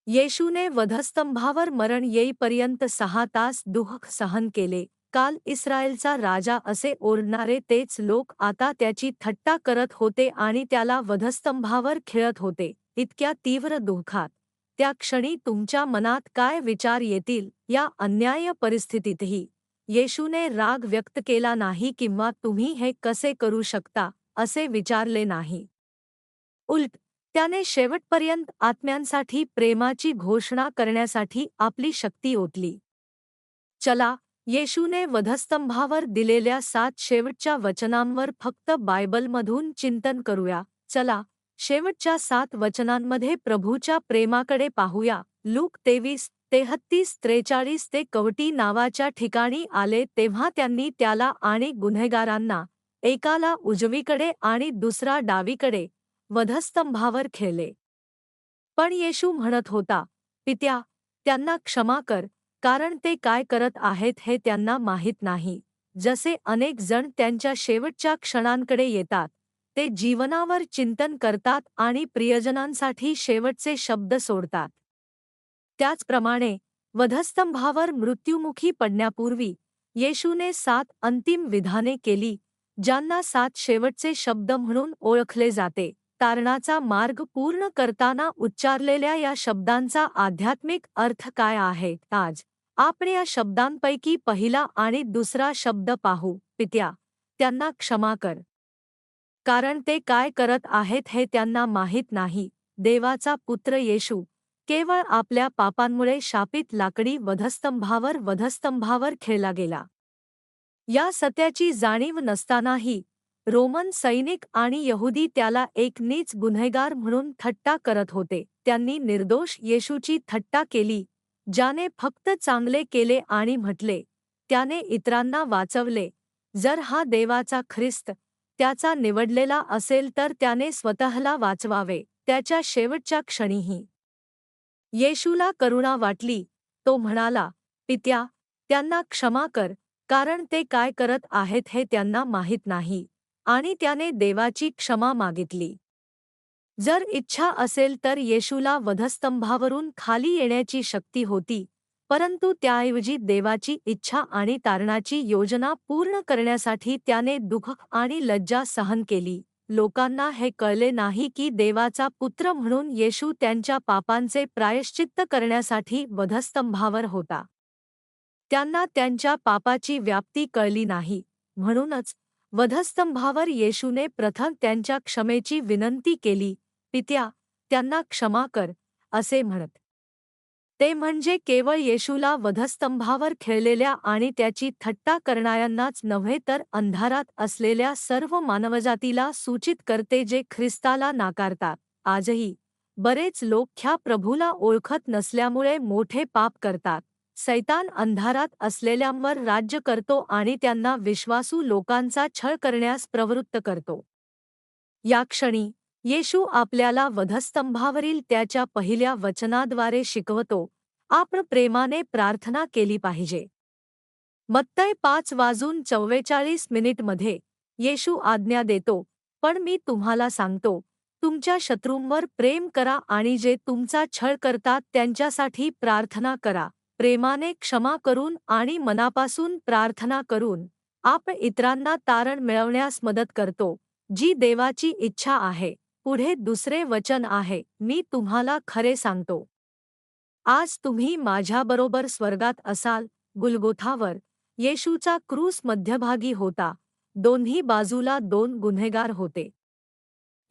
येशूने वधस्तंभावर मरण येईपर्यंत 6 तास दुःख सहन केले. काल इस्रायलचा राजा असे ओरडणारे तेच लोक आता त्याची थट्टा करत होते आणि त्याला वधस्तंभावर खिळत होते. इतक्या तीव्र दुःखात त्या क्षणी तुमच्या मनात काय विचार येतील? या अन्याय्य परिस्थितीतही येशूने राग व्यक्त केला नाही किंवा तुम्ही हे कसे करू शकता असे विचारले नाही. उलट त्याने शेवटपर्यंत आत्म्यांसाठी प्रेमाची घोषणा करण्यासाठी आपली शक्ती ओतली. चला, येशूने वधस्तंभावर दिलेल्या 7 शेवटच्या वचनांवर फक्त बायबलमधून चिंतन करूया. चला, शेवटच्या 7 वचनांमध्ये प्रभूच्या प्रेमाकडे पाहूया. लूक 23:33-43 ते कवटी नावाच्या ठिकाणी आले तेव्हा त्यांनी त्याला आणि गुन्हेगारांना, एकाला उजवीकडे आणि दुसरा डावीकडे, वधस्तंभावर खिळले. पण येशू म्हणत होता, पित्या, त्यांना क्षमा कर, कारण ते काय करत आहेत हे त्यांना माहीत नाही. जसे अनेक जण त्यांच्या शेवटच्या क्षणांकडे येतात, ते जीवनावर चिंतन करतात आणि प्रियजनांसाठी शेवटचे शब्द सोडतात. त्याचप्रमाणे वधस्तंभावर मृत्युमुखी पडण्यापूर्वी येशूने 7 अंतिम विधाने केली, ज्यांना 7 शेवटचे शब्द म्हणून ओळखले जाते. तारणाचा मार्ग पूर्ण करताना उच्चारलेल्या या शब्दांचा आध्यात्मिक अर्थ काय आहे? आज आपण या शब्दांपैकी पहिला आणि दुसरा शब्द पाहू. पित्या, त्यांना क्षमा कर, कारण ते काय करत आहेत हे त्यांना माहीत नाही. देवाचा पुत्र येशू केवळ आपल्या पापांमुळे शापित लाकडी वधस्तंभावर खिळला गेला. या सत्याची जाणीव नसतानाही रोमन सैनिक आणि यहुदी त्याला एक नीच गुन्हेगार म्हणून थट्टा करत होते. त्यांनी निर्दोष येशूची थट्टा केली, ज्याने फक्त चांगले केले आणि म्हटले, त्याने इतरांना वाचवले. जर हा देवाचा ख्रिस्त, त्याचा निवडलेला असेल तर त्याने स्वतःला वाचवावे. त्याच्या शेवटच्या क्षणीही येशूला करुणा वाटली. तो म्हणाला, पित्या, त्यांना क्षमा कर, कारण ते काय करत आहेत हे त्यांना माहीत नाही. आणि त्याने देवाची क्षमा मागितली. जर इच्छा असेल तर येशूला वधस्तंभावरून खाली येण्याची शक्ती होती, परंतु त्याऐवजी देवाची इच्छा आणि तारणाची योजना पूर्ण करण्यासाठी त्याने दुःख आणि लज्जा सहन केली. लोकांना हे कळले नाही की देवाचा पुत्र म्हणून येशू त्यांच्या पापांचे प्रायश्चित्त करण्यासाठी वधस्तंभावर होता. त्यांना त्यांच्या पापाची व्याप्ती कळली नाही. म्हणूनच वधस्तंभावर येशूने प्रथम त्यांच्या क्षमेची विनंती केली. पित्या, त्यांना क्षमा कर, असे म्हणत. ते म्हणजे केवळ येशूला वधस्तंभावर खिळलेल्या आणि त्याची थट्टा करणाऱ्यांनाच नव्हे तर अंधारात असलेल्या सर्व मानवजातीला सूचित करते जे ख्रिस्ताला नाकारतात. आजही बरेच लोक ह्या प्रभूला ओळखत नसल्यामुळे मोठे पाप करतात. सैतान अंधारात असलेल्यांवर राज्य करतो आणि त्यांना विश्वासू लोकांचा छळ करण्यास प्रवृत्त करतो. या क्षणी येशू आपल्याला वधस्तंभावरील त्याच्या पहिल्या वचनाद्वारे शिकवतो, आपण प्रेमाने प्रार्थना केली पाहिजे. मत्तय 5:44 मध्ये येशू आज्ञा देतो, पण मी तुम्हाला सांगतो, तुमच्या शत्रूंवर प्रेम करा आणि जे तुमचा छळ करतात त्यांच्यासाठी प्रार्थना करा. प्रेमाने क्षमा करून आणि मनापासून प्रार्थना करून आपण इतरांना तारण मिळवण्यास मदत करतो, जी देवाची इच्छा आहे. पुढे दुसरे वचन आहे, मी तुम्हाला खरे सांगतो, आज तुम्ही माझ्याबरोबर स्वर्गात असाल. गुलगोथावर येशूचा क्रूस मध्यभागी होता. दोन्ही बाजूला 2 गुन्हेगार होते.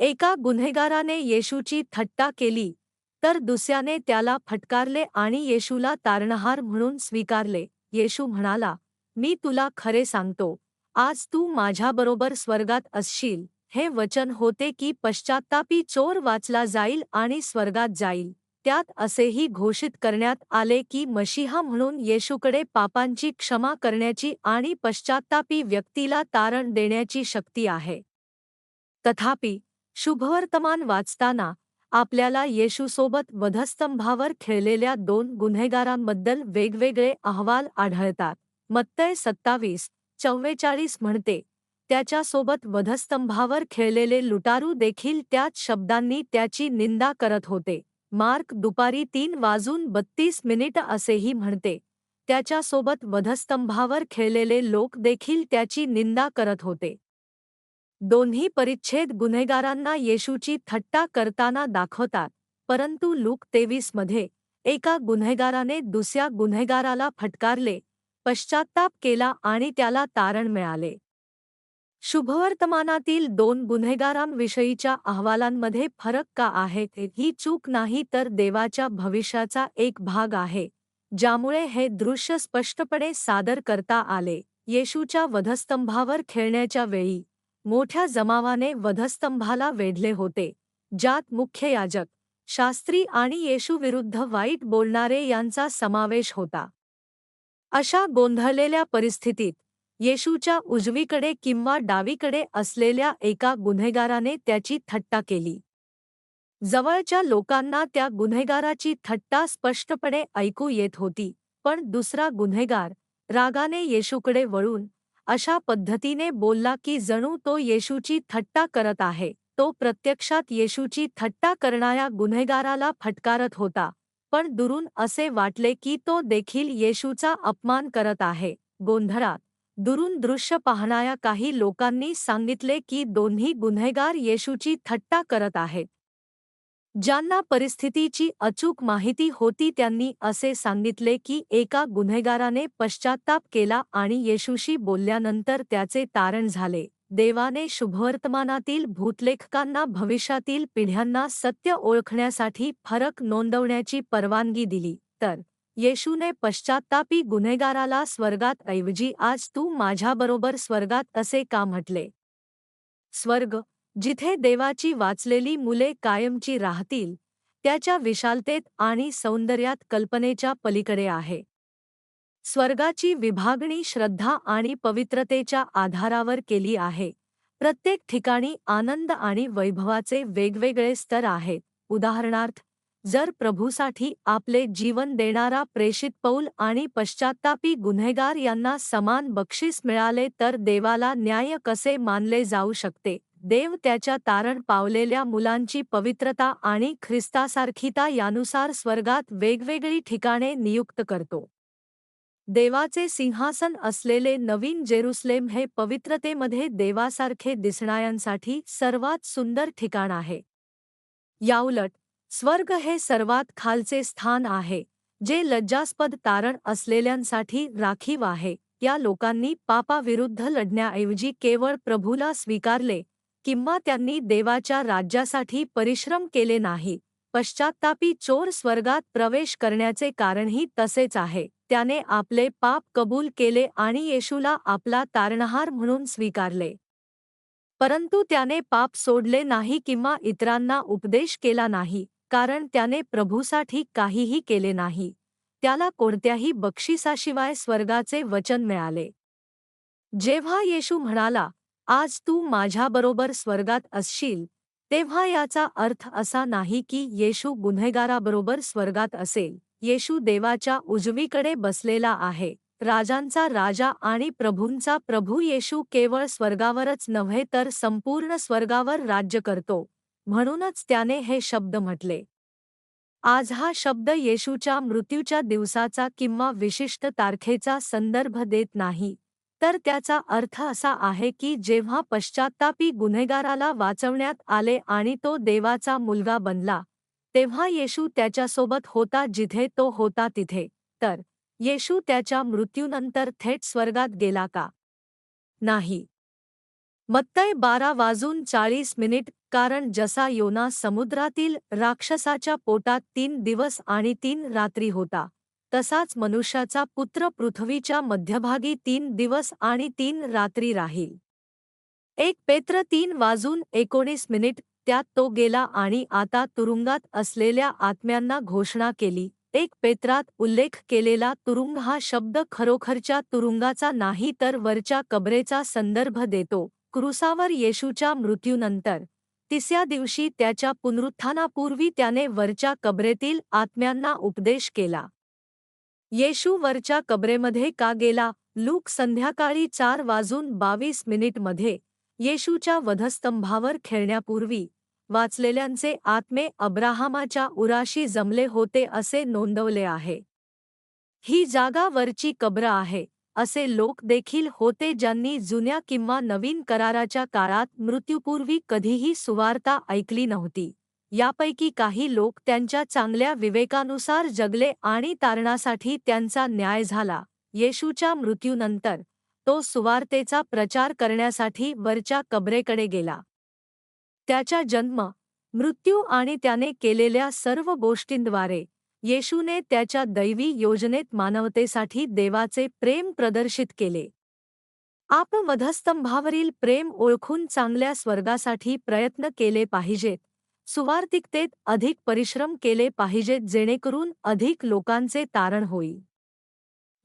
एका गुन्हेगाराने येशूची थट्टा केली, तर दुसऱ्याने त्याला फटकारले आणि येशूला तारणहार म्हणून स्वीकारले. येशू म्हणाला, मी तुला खरे सांगतो, आज तू माझ्याबरोबर स्वर्गात असशील. हे वचन होते की पश्चात्तापी चोर वाचला जाईल आणि स्वर्गात जाईल. त्यात असेही घोषित करण्यात आले की मशीहा म्हणून येशूकडे पापांची क्षमा करण्याची आणि पश्चात्तापी व्यक्तीला तारण देण्याची शक्ती आहे. तथापि शुभवर्तमान वाचताना आपल्याला येशूसोबत वधस्तंभावर खिळलेल्या 2 गुन्हेगारांबद्दल वेगवेगळे अहवाल आढळतात. मत्तय 27:44 म्हणते, त्याच्यासोबत वधस्तंभावर खिळलेले लुटारू देखील त्याच शब्दांनी त्याची निंदा करत होते. मार्क दुपारी 3:32 असेही म्हणते. त्याच्यासोबत वधस्तंभावर खेळलेले लोक देखील त्याची निंदा करत होते. दोन्ही परिच्छेद गुन्हेगारांना येशूची थट्टा करताना दाखवतात, परंतु लूक 23 मध्ये एका गुन्हेगाराने दुसऱ्या गुन्हेगाराला फटकारले, पश्चात्ताप केला आणि त्याला तारण मिळाले. शुभवर्तमानातील दोन गुन्हेगारांविषयीच्या अहवालांमध्ये फरक का आहे ही चूक नाही तर देवाच्या भविष्याचा एक भाग आहे, ज्यामुळे हे दृश्य स्पष्टपणे सादर करता आले. येशूच्या वधस्तंभावर खेळण्याच्या वेळी मोठ्या जमावाने वधस्तंभाला वेढले होते, ज्यात मुख्य याजक, शास्त्री आणि येशूविरुद्ध वाईट बोलणारे यांचा समावेश होता. अशा गोंधळलेल्या परिस्थितीत येशूच्या उजवीकडे किंवा डावीकडे असलेल्या एका गुन्हेगाराने त्याची थट्टा केली. जवळच्या लोकांना त्या गुन्हेगाराची थट्टा स्पष्टपणे ऐकू येत होती, पण दुसरा गुन्हेगार रागाने येशूकडे वळून अशा पद्धतीने बोलला की जणू तो येशूची थट्टा करत आहे. तो प्रत्यक्षात येशूची थट्टा करणाऱ्या गुन्हेगाराला फटकारत होता, पण दुरून असे वाटले की तो देखील येशूचा अपमान करत आहे. गोंधळात दुरून दृश्य पाहणाऱ्या काही लोकांनी सांगितले की दोन्ही गुन्हेगार येशूची थट्टा करत आहेत. ज्यांना परिस्थितीची अचूक माहिती होती त्यांनी असे सांगितले की एका गुन्हेगाराने पश्चात्ताप केला आणि येशूशी बोलल्यानंतर त्याचे तारण झाले. देवाने शुभवर्तमानातील भूतलेखकांना भविष्यातील पिढ्यांना सत्य ओळखण्यासाठी फरक नोंदवण्याची परवानगी दिली, तर येशूने पश्चात्तापी गुन्हेगाराला स्वर्गात ऐवजी आज तू माझ्याबरोबर स्वर्गात असे का म्हटले? स्वर्ग, जिथे देवाची वाचलेली मुले कायमची राहतील, त्याच्या विशालतेत आणि सौंदर्यात कल्पनेच्या पलीकडे आहे. स्वर्गाची विभागणी श्रद्धा आणि पवित्रतेच्या आधारावर केली आहे. प्रत्येक ठिकाणी आनंद आणि वैभवाचे वेगवेगळे स्तर आहेत. उदाहरणार्थ, जर प्रभूसाठी आपले जीवन देणारा प्रेषित पौल आणि पश्चात्तापी गुन्हेगार यांना समान बक्षीस मिळाले तर देवाला न्याय्य कसे मानले जाऊ शकते? देव त्याच्या तारण पावलेल्या मुलांची पवित्रता आणि ख्रिस्तासारखीता यानुसार स्वर्गात वेगवेगळी ठिकाणे नियुक्त करतो. देवाचे सिंहासन असलेले नवीन जेरुसलेम हे पवित्रतेमध्ये देवासारखे दिसणाऱ्यांसाठी सर्वात सुंदर ठिकाण आहे. याउलट, स्वर्ग हे सर्वात खालचे स्थान आहे, जे लज्जास्पद तारण असलेल्यांसाठी राखीव आहे. या लोकांनी पापाविरुद्ध लढण्याऐवजी केवळ प्रभूला स्वीकारले, किंवा त्यांनी देवाच्या राज्यासाठी परिश्रम केले नाही. पश्चात्तापी चोर स्वर्गात प्रवेश करण्याचे कारणही तसेच आहे. त्याने आपले पाप कबूल केले आणि येशूला आपला तारणहार म्हणून स्वीकारले. परंतु त्याने पाप सोडले नाही किंवा इतरांना उपदेश केला नाही, कारण त्याने प्रभूसाठी काहीही केले नाही. त्याला कोणत्याही बक्षिसाशिवाय स्वर्गाचे वचन मिळाले. जेव्हा येशू म्हणाला, आज तू माझ्याबरोबर स्वर्गात असशील, तेव्हा याचा अर्थ असा नाही की येशू गुन्हेगाराबरोबर स्वर्गात असेल. येशू देवाच्या उजवीकडे बसलेला आहे, राजांचा राजा आणि प्रभूंचा प्रभू. येशू केवळ स्वर्गावरच नव्हे तर संपूर्ण स्वर्गावर राज्य करतो, म्हणूनच त्याने हे शब्द म्हटले. आज हा शब्द येशूच्या मृत्यूच्या दिवसाचा किंवा विशिष्ट तारखेचा संदर्भ देत नाही, तर त्याचा अर्थ असा आहे की जेव्हा पश्चात्तापी गुन्हेगाराला वाचवण्यात आले आणि तो देवाचा मुलगा बनला, तेव्हा येशू त्याच्यासोबत होता जिथे तो होता तिथे. तर येशू त्याच्या मृत्यूनंतर थेट स्वर्गात गेला का? नाही. मत्तय 12:40 कारण जसा योना समुद्रातील राक्षसाच्या पोटात 3 दिवस आणि 3 रात्री होता, तसाच मनुष्याचा पुत्र पृथ्वीच्या मध्यभागी 3 दिवस आणि 3 रात्री राहील. 1 पेत्र 3:19 त्यात तो गेला आणि आता तुरुंगात असलेल्या आत्म्यांना घोषणा केली. 1 पेत्रात उल्लेख केलेला तुरुंग हा शब्द खरोखरच्या तुरुंगाचा नाही तर वरच्या कबरेचा संदर्भ देतो. क्रूसावर येशूच्या मृत्यूनंतर तिसऱ्या दिवशी त्याच्या पुनरुत्थानापूर्वी त्याने वरच्या कबरेतील आत्म्यांना उपदेश केला. येशू वरच्या कबरेमध्ये का गेला? लूक संध्याकाळी 4:22 मध्ये येशूच्या वधस्तंभावर खेळण्यापूर्वी वाचलेल्यांचे आत्मे अब्राहामाच्या उराशी जमले होते असे नोंदवले आहे. ही जागा वरची कब्र आहे, असे लोक देखील होते ज्यांनी जुन्या किंवा नवीन कराराच्या काळात मृत्यूपूर्वी कधीही सुवार्ता ऐकली नव्हती. यापैकी काही लोक त्यांच्या चांगल्या विवेकानुसार जगले आणि तारणासाठी त्यांचा न्याय झाला. येशूच्या मृत्यूनंतर तो सुवार्तेचा प्रचार करण्यासाठी वरच्या कबरेकडे गेला. त्याच्या जन्म, मृत्यू आणि त्याने केलेल्या सर्व गोष्टींद्वारे येशूने त्याच्या दैवी योजनेत मानवतेसाठी देवाचे प्रेम प्रदर्शित केले. आपण वधस्तंभावरील प्रेम ओळखून चांगल्या स्वर्गासाठी प्रयत्न केले पाहिजेत, सुवार्तिकतेत अधिक परिश्रम केले पाहिजेत जेणेकरून अधिक लोकांचे तारण होईल.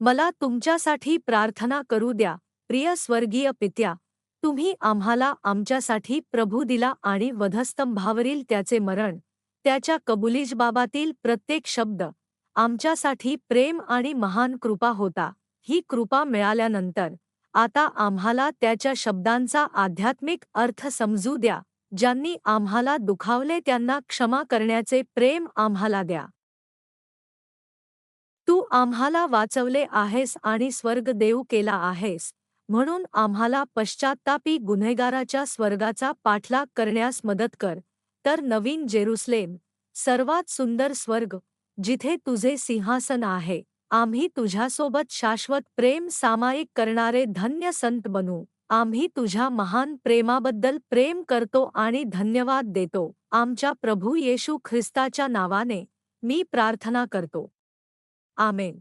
मला तुमच्यासाठी प्रार्थना करू द्या. प्रिय स्वर्गीय पित्या, तुम्ही आम्हाला आमच्यासाठी प्रभू दिला आणि वधस्तंभावरील त्याचे मरण, त्याच्या कबुलीजबाबातील प्रत्येक शब्द आमच्यासाठी प्रेम आणि महान कृपा होता. ही कृपा मिळाल्यानंतर आता आम्हाला त्याच्या शब्दांचा आध्यात्मिक अर्थ समजू द्या. ज्यांनी आम्हाला दुखावले त्यांना क्षमा करण्याचे प्रेम आम्हाला द्या. तू आम्हाला वाचवले आहेस आणि स्वर्ग देऊ केला आहेस, म्हणून आम्हाला पश्चात्तापी गुन्हेगाराच्या स्वर्गाचा पाठलाग करण्यास मदत कर. तर नवीन जेरुसलेम, सर्वात सुंदर स्वर्ग, जिथे तुझे सिंहासन आहे, आम्ही तुझ्यासोबत शाश्वत प्रेम सामायिक करणारे धन्य संत बनू. आम्ही तुझ्या महान प्रेमाबद्दल प्रेम करतो आणि धन्यवाद देतो. आमच्या प्रभू येशू ख्रिस्ताच्या नावाने मी प्रार्थना करतो. आमेन.